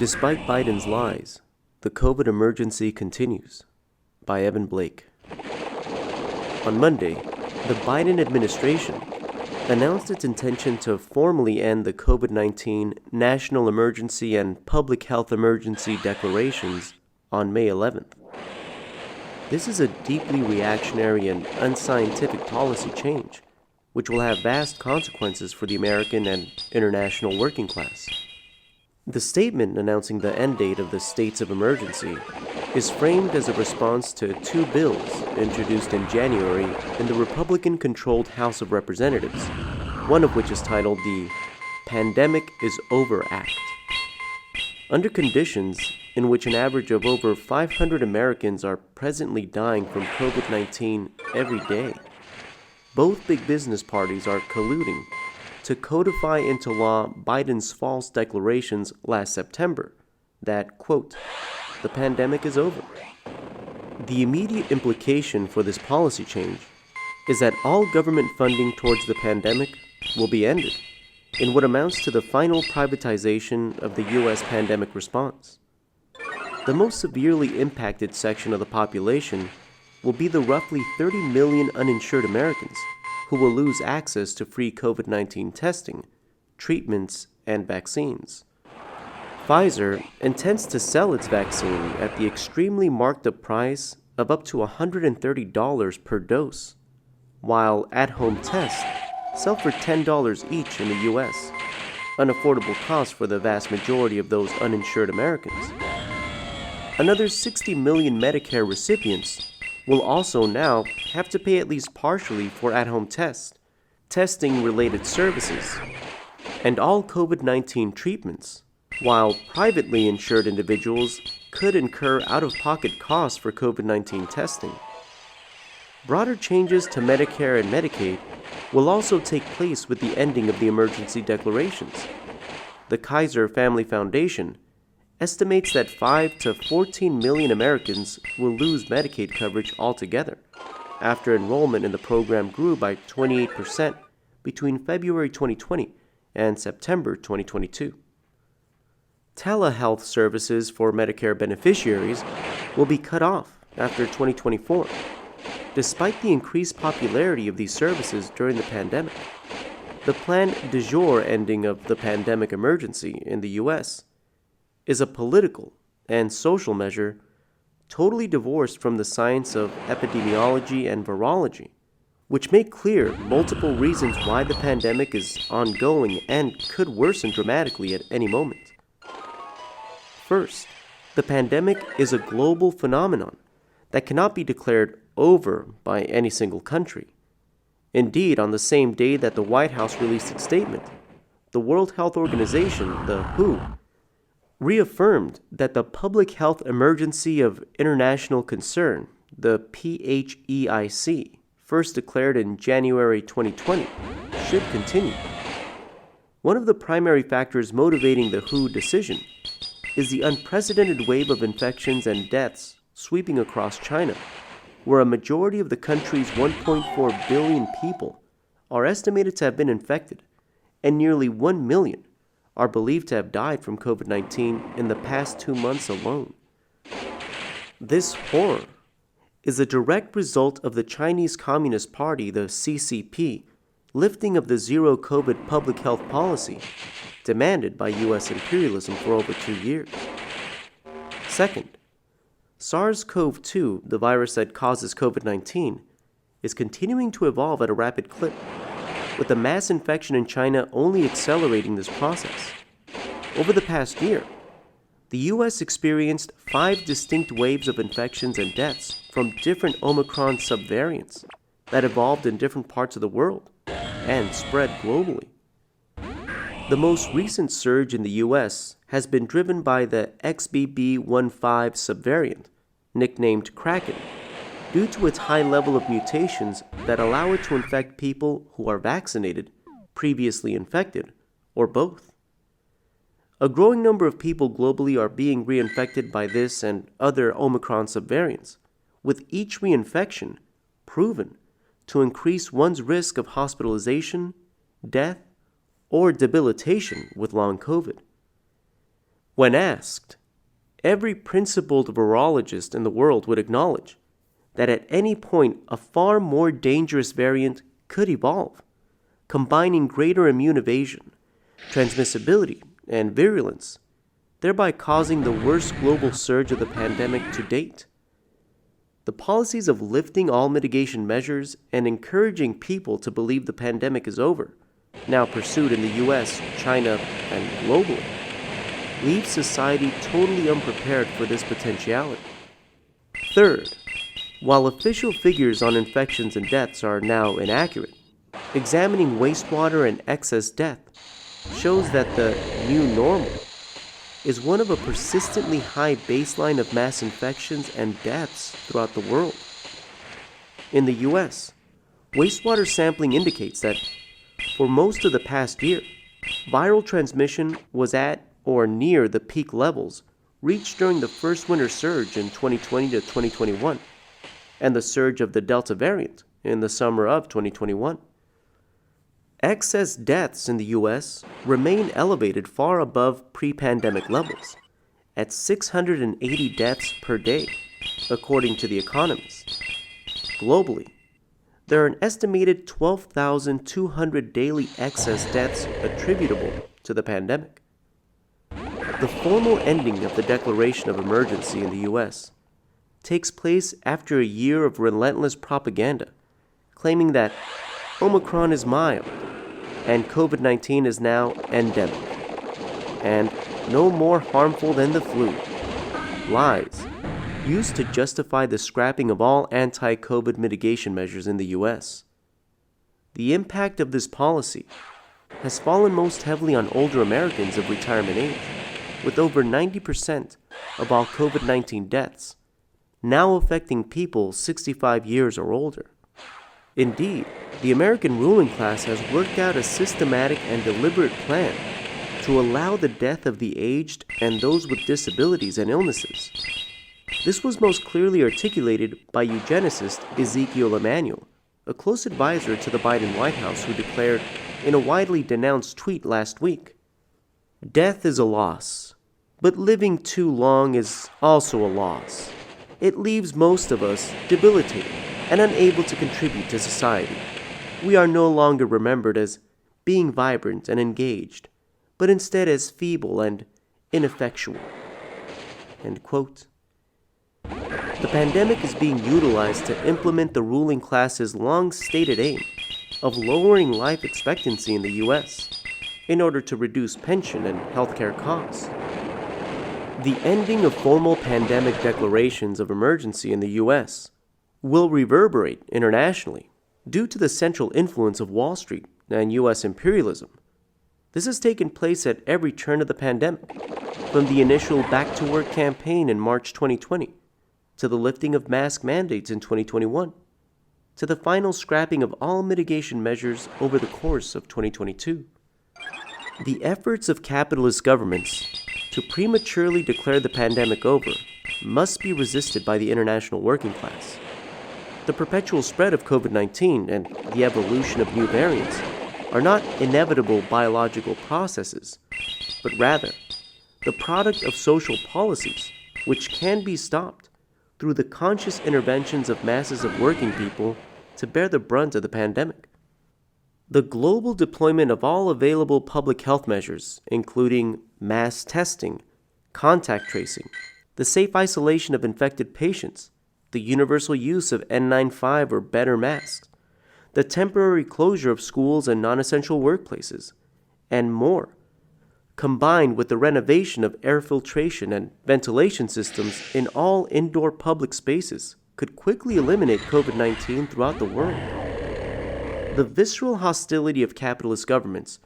Despite Biden's lies, the COVID emergency continues. By Evan Blake. On Monday, the Biden administration announced its intention to formally end the COVID-19 national emergency and public health emergency declarations on May 11th. This is a deeply reactionary and unscientific policy change, which will have vast consequences for the American and international working class. The statement announcing the end date of the states of emergency is framed as a response to two bills introduced in January in the Republican-controlled House of Representatives, one of which is titled the Pandemic is Over Act. Under conditions in which an average of over 500 Americans are presently dying from COVID-19 every day, both big business parties are colluding to codify into law Biden's false declarations last September that, quote, the pandemic is over. The immediate implication for this policy change is that all government funding towards the pandemic will be ended in what amounts to the final privatization of the U.S. pandemic response. The most severely impacted section of the population will be the roughly 30 million uninsured Americans who will lose access to free COVID-19 testing, treatments, and vaccines. Pfizer intends to sell its vaccine at the extremely marked up price of up to $130 per dose, while at-home tests sell for $10 each in the U.S., an affordable cost for the vast majority of those uninsured Americans. Another 60 million Medicare recipients will also now have to pay at least partially for at-home tests, testing-related services, and all COVID-19 treatments, while privately insured individuals could incur out-of-pocket costs for COVID-19 testing. Broader changes to Medicare and Medicaid will also take place with the ending of the emergency declarations. The Kaiser Family Foundation estimates that 5 to 14 million Americans will lose Medicaid coverage altogether after enrollment in the program grew by 28% between February 2020 and September 2022. Telehealth services for Medicare beneficiaries will be cut off after 2024, despite the increased popularity of these services during the pandemic. The planned de jure ending of the pandemic emergency in the U.S. is a political and social measure totally divorced from the science of epidemiology and virology, which make clear multiple reasons why the pandemic is ongoing and could worsen dramatically at any moment. First, the pandemic is a global phenomenon that cannot be declared over by any single country. Indeed, on the same day that the White House released its statement, the World Health Organization, the WHO, reaffirmed that the Public Health Emergency of International Concern, the PHEIC, first declared in January 2020, should continue. One of the primary factors motivating the WHO decision is the unprecedented wave of infections and deaths sweeping across China, where a majority of the country's 1.4 billion people are estimated to have been infected, and nearly 1 million are believed to have died from COVID-19 in the past 2 months alone. This horror is a direct result of the Chinese Communist Party, the CCP, lifting of the zero COVID public health policy demanded by U.S. imperialism for over 2 years. Second, SARS-CoV-2, the virus that causes COVID-19, is continuing to evolve at a rapid clip, with the mass infection in China only accelerating this process. Over the past year, the U.S. experienced 5 distinct waves of infections and deaths from different Omicron subvariants that evolved in different parts of the world and spread globally. The most recent surge in the U.S. has been driven by the XBB.1.5 subvariant, nicknamed Kraken, due to its high level of mutations that allow it to infect people who are vaccinated, previously infected, or both. A growing number of people globally are being reinfected by this and other Omicron subvariants, with each reinfection proven to increase one's risk of hospitalization, death, or debilitation with long COVID. When asked, every principled virologist in the world would acknowledge that at any point a far more dangerous variant could evolve, combining greater immune evasion, transmissibility, and virulence, thereby causing the worst global surge of the pandemic to date. The policies of lifting all mitigation measures and encouraging people to believe the pandemic is over, now pursued in the US, China, and globally, leave society totally unprepared for this potentiality. Third, while official figures on infections and deaths are now inaccurate, examining wastewater and excess death shows that the new normal is one of a persistently high baseline of mass infections and deaths throughout the world. In the US, wastewater sampling indicates that for most of the past year, viral transmission was at or near the peak levels reached during the first winter surge in 2020 to 2021 and the surge of the Delta variant in the summer of 2021. Excess deaths in the US remain elevated far above pre-pandemic levels, at 680 deaths per day, according to The Economist. Globally, there are an estimated 12,200 daily excess deaths attributable to the pandemic. The formal ending of the declaration of emergency in the US takes place after a year of relentless propaganda, claiming that Omicron is mild and COVID-19 is now endemic, and no more harmful than the flu. Lies used to justify the scrapping of all anti-COVID mitigation measures in the US. The impact of this policy has fallen most heavily on older Americans of retirement age, with over 90% of all COVID-19 deaths now affecting people 65 years or older. Indeed, the American ruling class has worked out a systematic and deliberate plan to allow the death of the aged and those with disabilities and illnesses. This was most clearly articulated by eugenicist Ezekiel Emanuel, a close advisor to the Biden White House, who declared in a widely denounced tweet last week, "Death is a loss, but living too long is also a loss. It leaves most of us debilitated and unable to contribute to society. We are no longer remembered as being vibrant and engaged, but instead as feeble and ineffectual." End quote. The pandemic is being utilized to implement the ruling class's long-stated aim of lowering life expectancy in the US in order to reduce pension and healthcare costs. The ending of formal pandemic declarations of emergency in the US will reverberate internationally due to the central influence of Wall Street and US imperialism. This has taken place at every turn of the pandemic, from the initial back-to-work campaign in March 2020, to the lifting of mask mandates in 2021, to the final scrapping of all mitigation measures over the course of 2022. The efforts of capitalist governments to prematurely declare the pandemic over must be resisted by the international working class. The perpetual spread of COVID-19 and the evolution of new variants are not inevitable biological processes, but rather the product of social policies which can be stopped through the conscious interventions of masses of working people to bear the brunt of the pandemic. The global deployment of all available public health measures, including mass testing, contact tracing, the safe isolation of infected patients, the universal use of N95 or better masks, the temporary closure of schools and non-essential workplaces, and more, combined with the renovation of air filtration and ventilation systems in all indoor public spaces, could quickly eliminate COVID-19 throughout the world. The visceral hostility of capitalist governments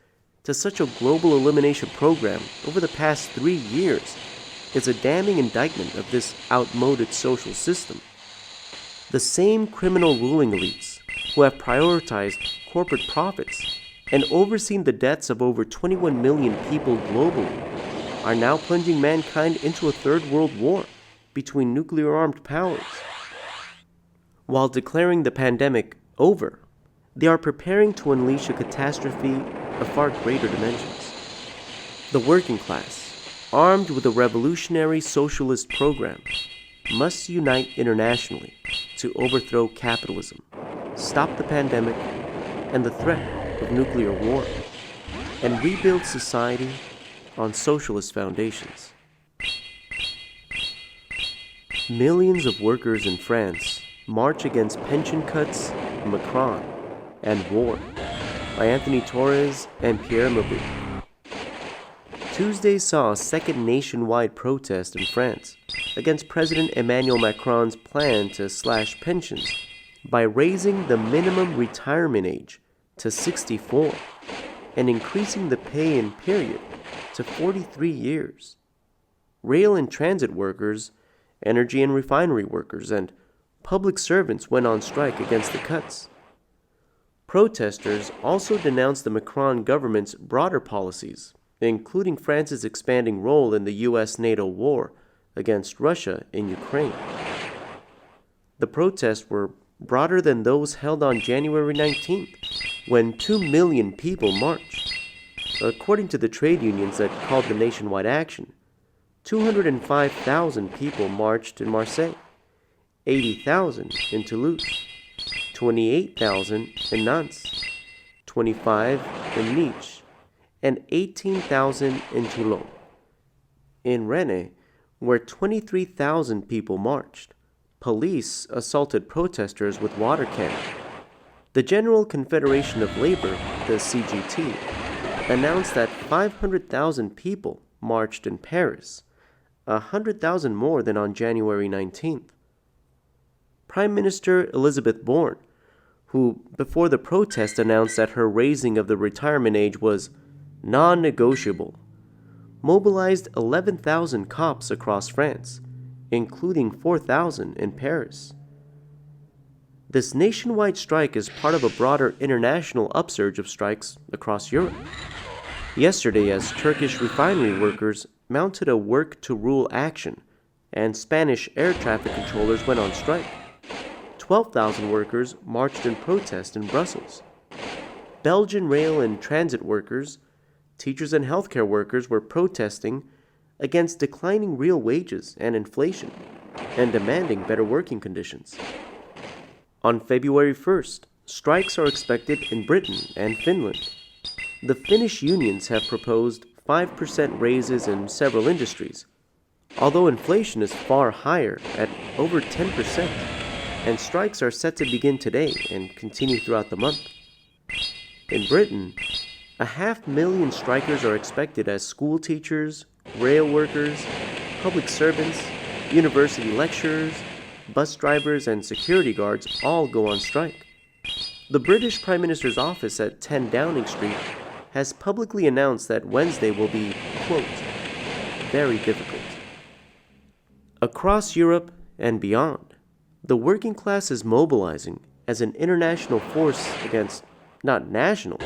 to such a global elimination program over the past 3 years is a damning indictment of this outmoded social system. The same criminal ruling elites who have prioritized corporate profits and overseen the deaths of over 21 million people globally are now plunging mankind into a third world war between nuclear-armed powers. While declaring the pandemic over, they are preparing to unleash a catastrophe of far greater dimensions. The working class, armed with a revolutionary socialist program, must unite internationally to overthrow capitalism, stop the pandemic and the threat of nuclear war, and rebuild society on socialist foundations. Millions of workers in France march against pension cuts, Macron, and war by Anthony Torres and Pierre Mabou. Tuesday saw a second nationwide protest in France against President Emmanuel Macron's plan to slash pensions by raising the minimum retirement age to 64 and increasing the pay-in period to 43 years. Rail and transit workers, energy and refinery workers, and public servants went on strike against the cuts. Protesters also denounced the Macron government's broader policies, including France's expanding role in the US-NATO war against Russia in Ukraine. The protests were broader than those held on January 19th, when 2 million people marched. According to the trade unions that called the nationwide action, 205,000 people marched in Marseille, 80,000 in Toulouse, 28,000 in Nantes, 25 in Nice, and 18,000 in Toulon. In Rennes, where 23,000 people marched, police assaulted protesters with water cannon. The General Confederation of Labor, the CGT, announced that 500,000 people marched in Paris, 100,000 more than on January 19th. Prime Minister Elizabeth Borne, who before the protest announced that her raising of the retirement age was non-negotiable, mobilized 11,000 cops across France, including 4,000 in Paris. This nationwide strike is part of a broader international upsurge of strikes across Europe. Yesterday, as Turkish refinery workers mounted a work-to-rule action and Spanish air traffic controllers went on strike, 12,000 workers marched in protest in Brussels. Belgian rail and transit workers, teachers and healthcare workers were protesting against declining real wages and inflation and demanding better working conditions. On February 1st, strikes are expected in Britain and Finland. The Finnish unions have proposed 5% raises in several industries, although inflation is far higher at over 10%, and strikes are set to begin today and continue throughout the month. In Britain, 500,000 strikers are expected as school teachers, rail workers, public servants, university lecturers, bus drivers, and security guards all go on strike. The British Prime Minister's office at 10 Downing Street has publicly announced that Wednesday will be, quote, very difficult. Across Europe and beyond, the working class is mobilizing as an international force against not national,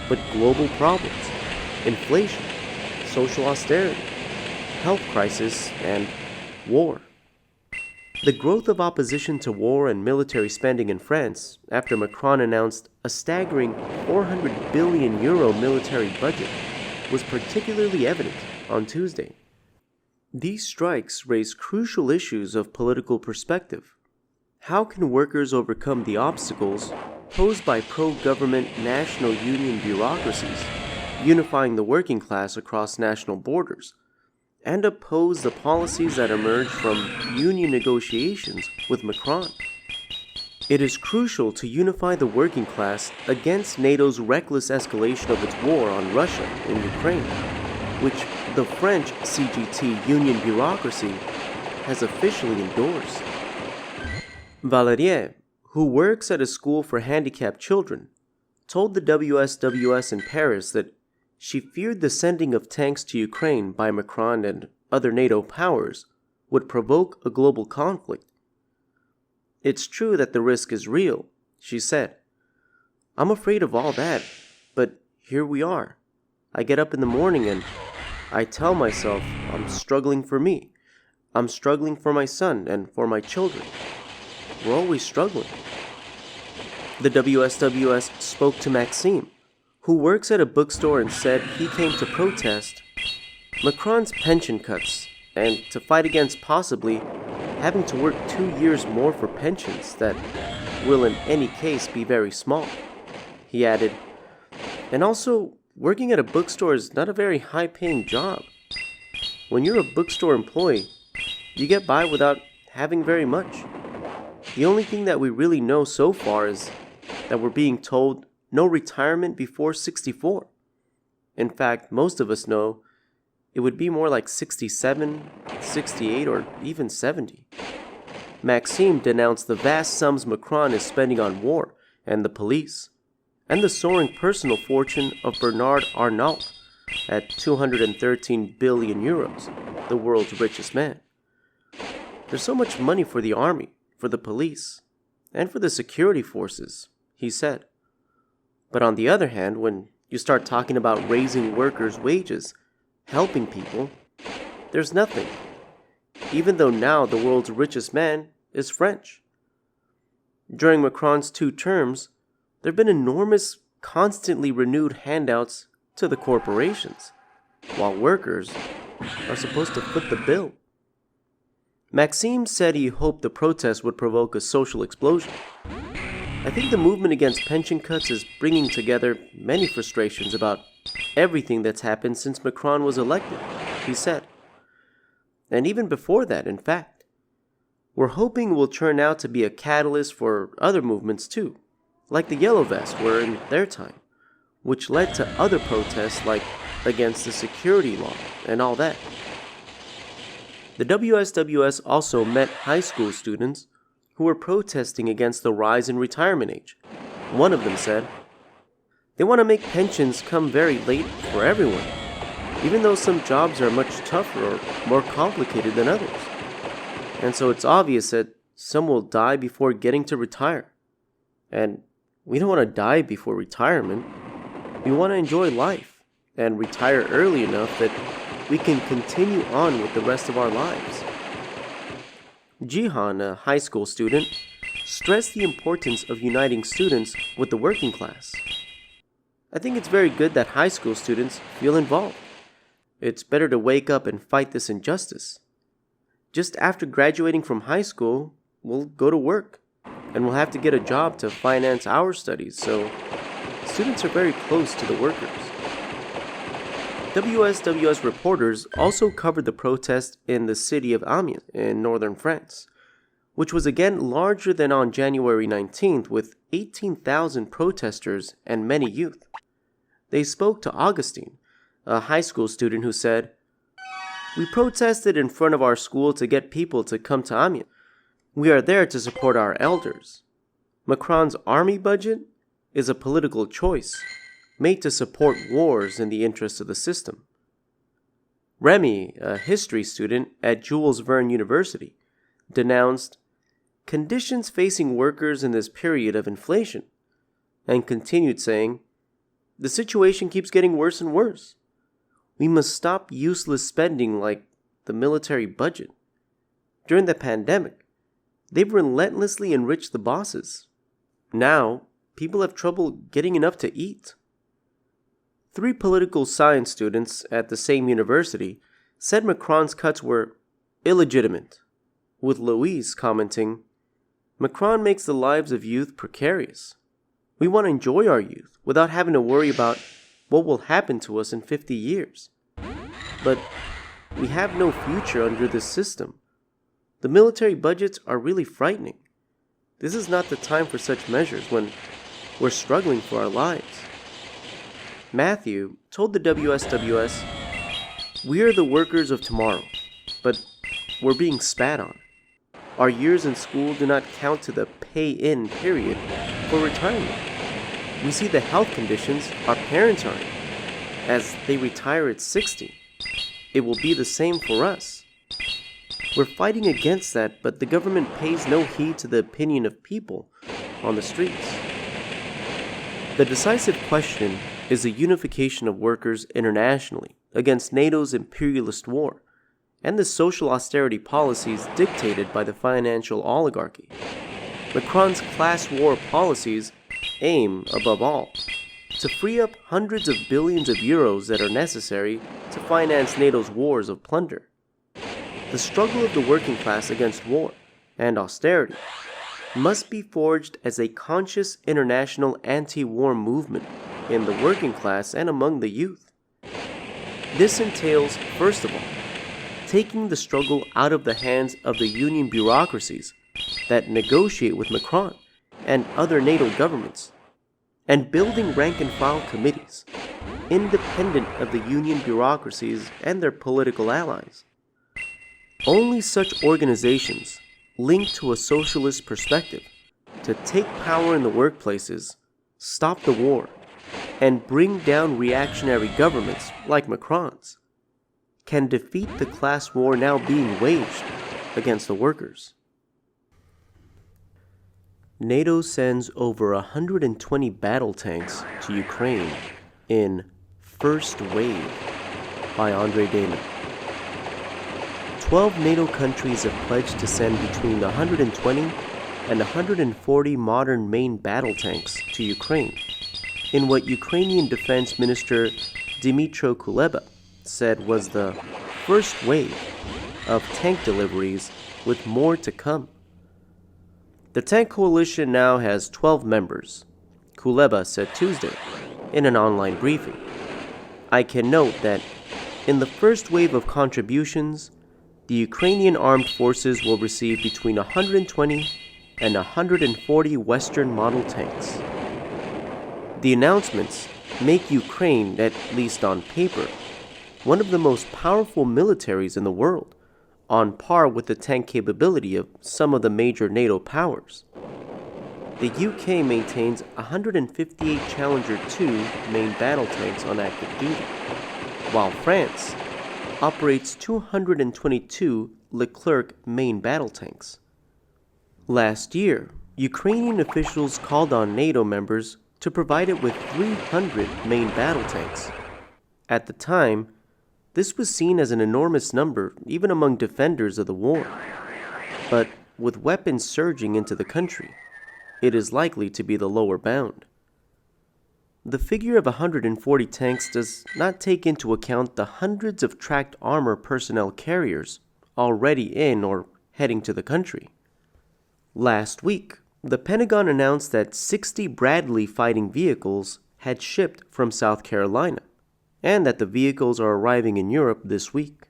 but global problems, inflation, social austerity, health crisis, and war. The growth of opposition to war and military spending in France after Macron announced a staggering €400 billion military budget was particularly evident on Tuesday. These strikes raise crucial issues of political perspective. How can workers overcome the obstacles posed by pro-government national union bureaucracies, unifying the working class across national borders, and oppose the policies that emerge from union negotiations with Macron? It is crucial to unify the working class against NATO's reckless escalation of its war on Russia in Ukraine, which the French CGT union bureaucracy has officially endorsed. Valérie, who works at a school for handicapped children, told the WSWS in Paris that she feared the sending of tanks to Ukraine by Macron and other NATO powers would provoke a global conflict. It's true that the risk is real, she said. I'm afraid of all that, but here we are. I get up in the morning and I tell myself I'm struggling for me. I'm struggling for my son and for my children. We're always struggling. The WSWS spoke to Maxime, who works at a bookstore and said he came to protest Macron's pension cuts, and to fight against possibly having to work 2 years more for pensions that will in any case be very small. He added, and also, working at a bookstore is not a very high-paying job. When you're a bookstore employee, you get by without having very much. The only thing that we really know so far is that we're being told no retirement before 64. In fact, most of us know it would be more like 67, 68, or even 70. Maxime denounced the vast sums Macron is spending on war and the police, and the soaring personal fortune of Bernard Arnault at 213 billion euros, the world's richest man. There's so much money for the army, for the police, and for the security forces, he said. But on the other hand, when you start talking about raising workers' wages, helping people, there's nothing, even though now the world's richest man is French. During Macron's 2 terms, there have been enormous, constantly renewed handouts to the corporations, while workers are supposed to foot the bill. Maxime said he hoped the protest would provoke a social explosion. I think the movement against pension cuts is bringing together many frustrations about everything that's happened since Macron was elected, he said. And even before that, in fact. We're hoping it will turn out to be a catalyst for other movements too, like the Yellow Vests were in their time, which led to other protests like against the security law and all that. The WSWS also met high school students who were protesting against the rise in retirement age. One of them said, they want to make pensions come very late for everyone, even though some jobs are much tougher or more complicated than others. And so it's obvious that some will die before getting to retire. And we don't want to die before retirement. We want to enjoy life and retire early enough that we can continue on with the rest of our lives. Jihan, a high school student, stressed the importance of uniting students with the working class. I think it's very good that high school students feel involved. It's better to wake up and fight this injustice. Just after graduating from high school, we'll go to work, and we'll have to get a job to finance our studies, so students are very close to the workers. WSWS reporters also covered the protest in the city of Amiens in northern France, which was again larger than on January 19th with 18,000 protesters and many youth. They spoke to Augustine, a high school student who said, we protested in front of our school to get people to come to Amiens. We are there to support our elders. Macron's army budget is a political choice made to support wars in the interest of the system. Remy, a history student at Jules Verne University, denounced conditions facing workers in this period of inflation and continued saying, the situation keeps getting worse and worse. We must stop useless spending like the military budget. During the pandemic, they've relentlessly enriched the bosses. Now, people have trouble getting enough to eat. 3 political science students at the same university said Macron's cuts were illegitimate, with Louise commenting, Macron makes the lives of youth precarious. We want to enjoy our youth without having to worry about what will happen to us in 50 years. But we have no future under this system. The military budgets are really frightening. This is not the time for such measures when we're struggling for our lives. Matthew told the WSWS, we are the workers of tomorrow, but we're being spat on. Our years in school do not count to the pay-in period for retirement. We see the health conditions our parents are in. As they retire at 60, it will be the same for us. We're fighting against that, but the government pays no heed to the opinion of people on the streets. The decisive question is the unification of workers internationally against NATO's imperialist war and the social austerity policies dictated by the financial oligarchy. Macron's class war policies aim, above all, to free up hundreds of billions of euros that are necessary to finance NATO's wars of plunder. The struggle of the working class against war and austerity must be forged as a conscious international anti-war movement in the working class and among the youth. This entails, first of all, taking the struggle out of the hands of the union bureaucracies that negotiate with Macron and other NATO governments, and building rank-and-file committees, independent of the union bureaucracies and their political allies. Only such organizations linked to a socialist perspective to take power in the workplaces, stop the war, and bring down reactionary governments like Macron's can defeat the class war now being waged against the workers. NATO sends over 120 battle tanks to Ukraine in First Wave by Andre Damon. 12 NATO countries have pledged to send between 120 and 140 modern main battle tanks to Ukraine, in what Ukrainian Defense Minister Dmytro Kuleba said was the first wave of tank deliveries, with more to come. The tank coalition now has 12 members, Kuleba said Tuesday in an online briefing. I can note that in the first wave of contributions, the Ukrainian armed forces will receive between 120 and 140 Western model tanks. The announcements make Ukraine, at least on paper, one of the most powerful militaries in the world, on par with the tank capability of some of the major NATO powers. The UK maintains 158 Challenger 2 main battle tanks on active duty, while France operates 222 Leclerc main battle tanks. Last year, Ukrainian officials called on NATO members to provide it with 300 main battle tanks. At the time, this was seen as an enormous number even among defenders of the war. But with weapons surging into the country, it is likely to be the lower bound. The figure of 140 tanks does not take into account the hundreds of tracked armor personnel carriers already in or heading to the country. Last week, the Pentagon announced that 60 Bradley fighting vehicles had shipped from South Carolina, and that the vehicles are arriving in Europe this week.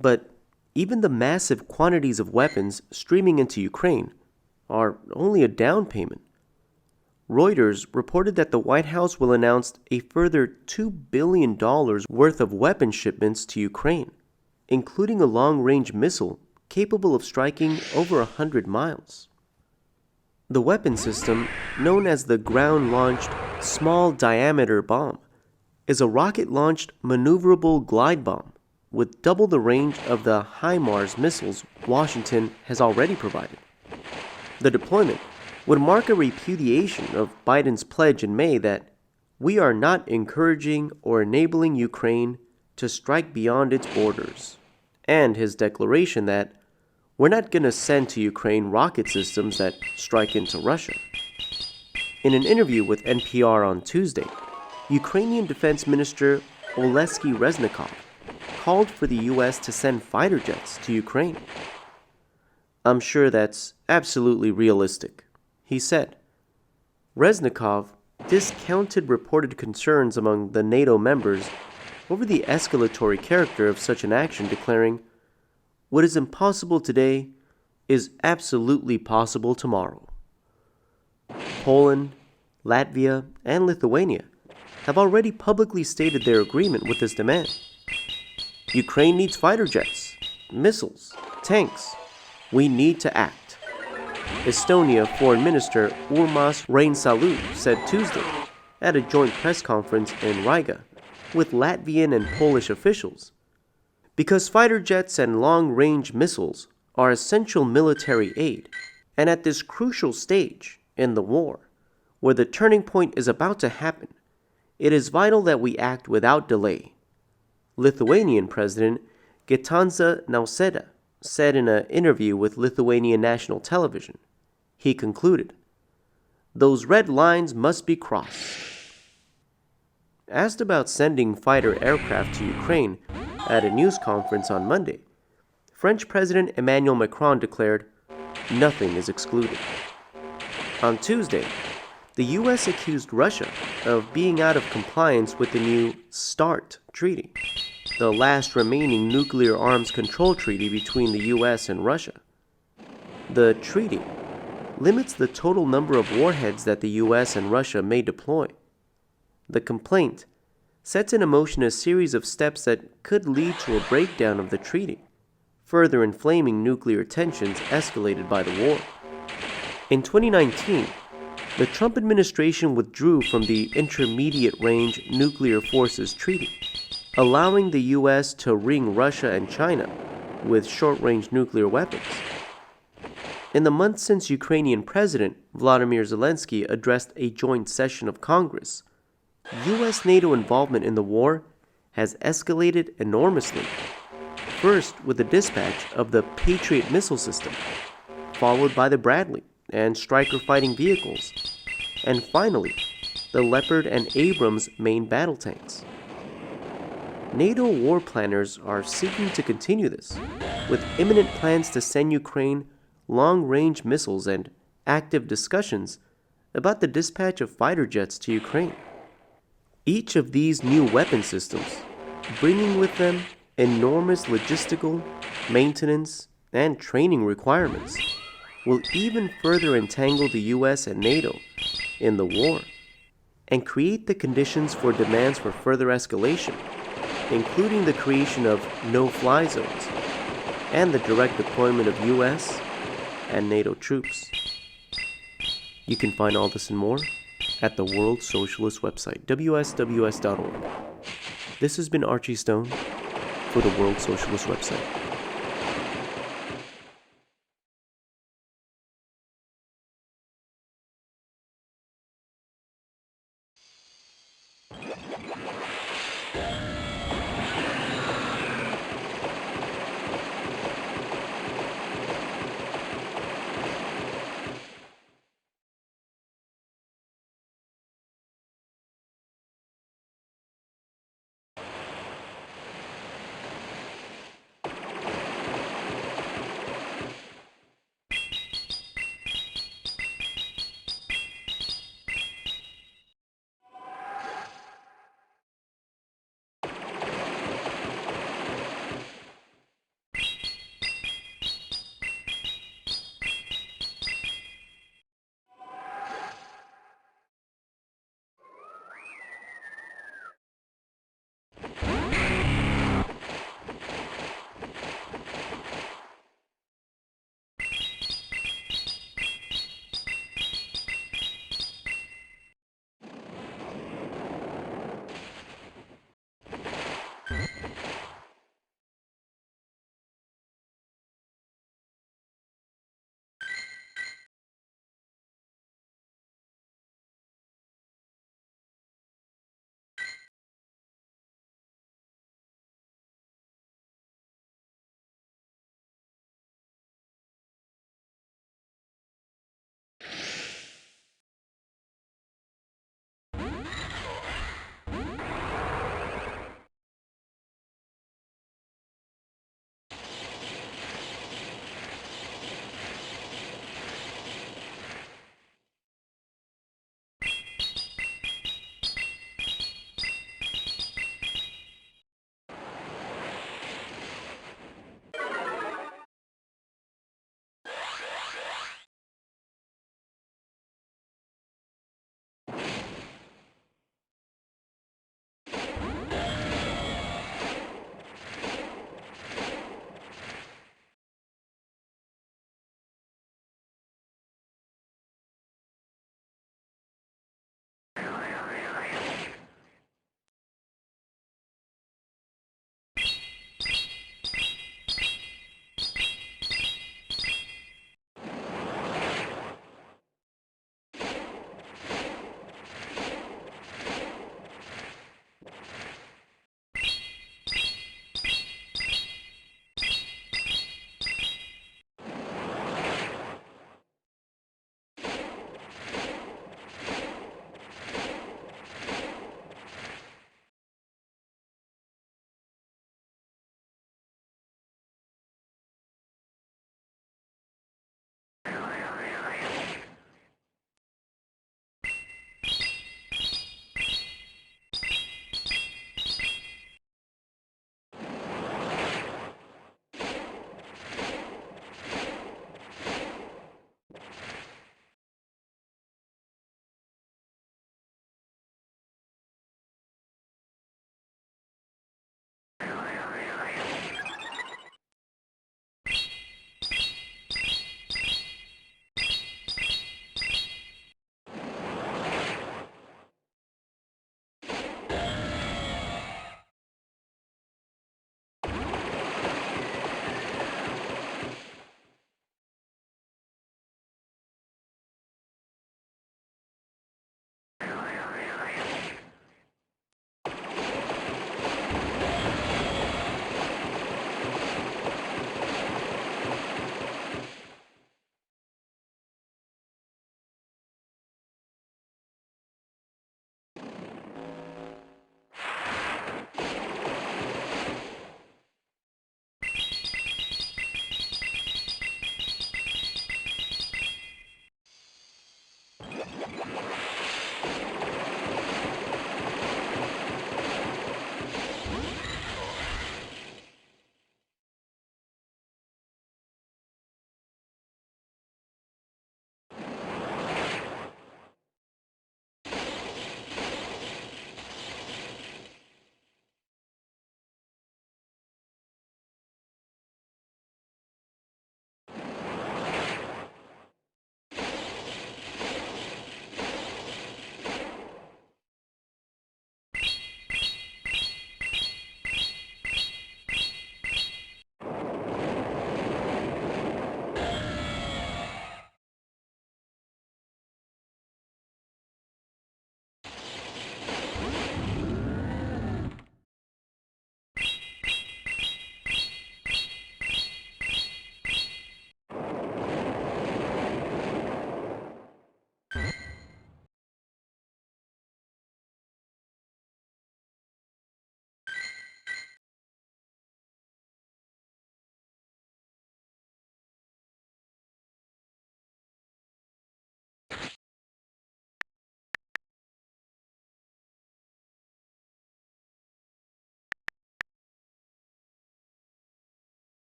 But even the massive quantities of weapons streaming into Ukraine are only a down payment. Reuters reported that the White House will announce a further $2 billion worth of weapon shipments to Ukraine, including a long-range missile capable of striking over 100 miles. The weapon system, known as the Ground-Launched Small-Diameter Bomb, is a rocket-launched maneuverable glide bomb with double the range of the HIMARS missiles Washington has already provided. The deployment would mark a repudiation of Biden's pledge in May that we are not encouraging or enabling Ukraine to strike beyond its borders, and his declaration that we're not going to send to Ukraine rocket systems that strike into Russia. In an interview with NPR on Tuesday, Ukrainian Defense Minister Oleksiy Reznikov called for the U.S. to send fighter jets to Ukraine. I'm sure that's absolutely realistic, he said. Reznikov discounted reported concerns among the NATO members over the escalatory character of such an action, declaring, "What is impossible today is absolutely possible tomorrow." Poland, Latvia, and Lithuania have already publicly stated their agreement with this demand. Ukraine needs fighter jets, missiles, tanks. We need to act. Estonia Foreign Minister Urmas Reinsalu said Tuesday at a joint press conference in Riga with Latvian and Polish officials. Because fighter jets and long-range missiles are essential military aid, and at this crucial stage in the war, where the turning point is about to happen, it is vital that we act without delay, Lithuanian President Gitanas Nausėda said in an interview with Lithuanian national television. He concluded, "Those red lines must be crossed. asked about sending fighter aircraft to Ukraine at a news conference on Monday, French President Emmanuel Macron declared, "Nothing is excluded." On Tuesday, the U.S. accused Russia of being out of compliance with the new START treaty, the last remaining nuclear arms control treaty between the U.S. and Russia. The treaty limits the total number of warheads that the U.S. and Russia may deploy. The complaint sets in motion a series of steps that could lead to a breakdown of the treaty, further inflaming nuclear tensions escalated by the war. In 2019, the Trump administration withdrew from the Intermediate Range Nuclear Forces Treaty, allowing the U.S. to ring Russia and China with short-range nuclear weapons. In the months since Ukrainian President Vladimir Zelensky addressed a joint session of Congress, U.S.-NATO involvement in the war has escalated enormously. First with the dispatch of the Patriot missile system, followed by the Bradley and Stryker fighting vehicles, and finally, the Leopard and Abrams main battle tanks. NATO war planners are seeking to continue this, with imminent plans to send Ukraine long-range missiles and active discussions about the dispatch of fighter jets to Ukraine. Each of these new weapon systems, bringing with them enormous logistical, maintenance, and training requirements, will even further entangle the U.S. and NATO in the war and create the conditions for demands for further escalation, including the creation of no-fly zones and the direct deployment of U.S. and NATO troops. You can find all this and more at the World Socialist website, wsws.org. This has been Archie Stone for the World Socialist website.